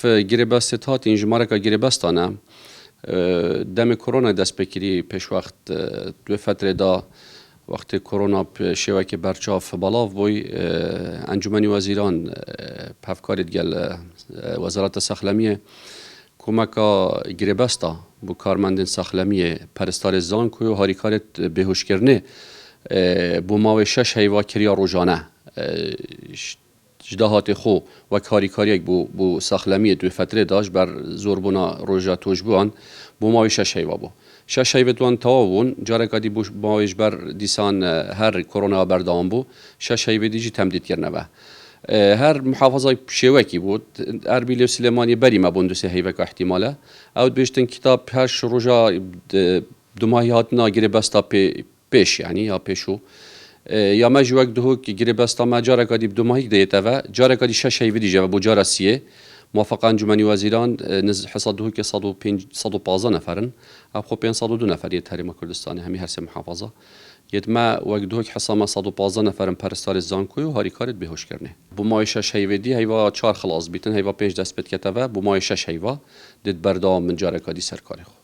گریبست هات این جماره که گریبستانه دم کرونا دست بکری پیش وقت دو فتره دا وقتی کرونا شیوه که برچاف بالاف بوی انجمن وزیران پفکارید گل وزارت ساخلمیه کمکا گریبستا بو کارمندین ساخلمیه پرستار زانکوی و هاریکارت بهوش کرنه بو ماوی 6 هیوا کریا روزانه جداهات خو و کاری بو ساخلمی دو فتره داشت بر زوربونا روژا توش بوان بو ماوی 6 هیوا بو 6 هیوا توان تاوون جاره کدی بو ماویش بر دیسان هر کرونا بردام بو 6 هیوا دیجی تمدید کرنه و هر محافظه شوکی بود اربیل و سلیمانی بری ما بوندو سه هیوا که احتماله او بیشتن کتاب هر روژا دو ماهی هات ناگیره بستا پیش یعنی یا پیشو یا ما جوک دهو که گریبستا ما جاره کدی دو ماهی دیتا و جاره کدی 6 هیوا دیجا و بو جاره سیه موافقه انجمنی وزیران حساب دهو که 115 نفرن اب خو 502 نفر یه تحریم کردستانی همی هر سه محافظه ید ما وقت دهو که حساب 115 نفرن پرستار زانکوی و هاری کارت بهوش کرنه بو مای 6 هیوا دی هیوا 4 خلاص بیتن هیوا 5 دست بد کتوا بو مای 6 هیوا دید بردام من جاره کدی سرکاری خو